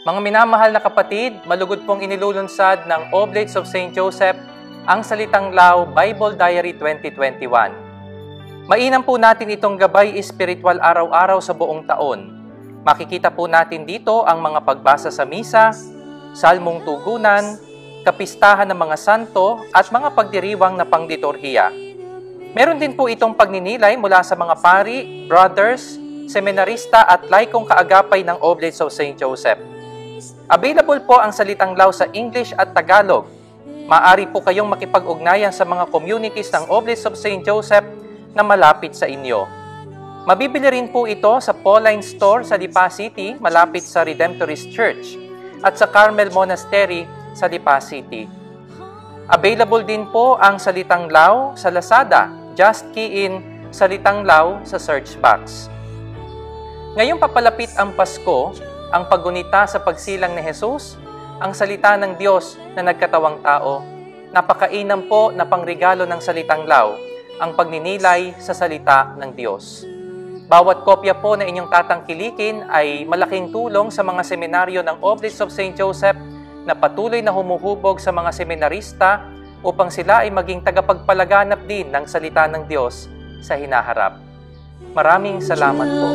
Mga minamahal na kapatid, malugod pong inilulunsad ng Oblates of St. Joseph ang Salitang Lao Bible Diary 2021. Mainam po natin itong gabay espiritual araw-araw sa buong taon. Makikita po natin dito ang mga pagbasa sa misa, salmong tugunan, kapistahan ng mga santo at mga pagdiriwang na pangliturhiya. Meron din po itong pagninilay mula sa mga pari, brothers, seminarista at laikong kaagapay ng Oblates of St. Joseph. Available po ang Salitang Lao sa English at Tagalog. Maaari po kayong makipag-ugnayan sa mga communities ng Oblates of St. Joseph na malapit sa inyo. Mabibili rin po ito sa Pauline Store sa Lipa City, malapit sa Redemptorist Church, at sa Carmel Monastery sa Lipa City. Available din po ang Salitang Lao sa Lazada. Just key in Salitang Lao sa search box. Ngayong papalapit ang Pasko, ang paggunita sa pagsilang ni Jesus, ang salita ng Diyos na nagkatawang tao, napakainam po na pangregalo ng Salitang Lao, ang pagninilay sa salita ng Diyos. Bawat kopya po na inyong tatangkilikin ay malaking tulong sa mga seminaryo ng Oblates of St. Joseph na patuloy na humuhubog sa mga seminarista upang sila ay maging tagapagpalaganap din ng salita ng Diyos sa hinaharap. Maraming salamat po.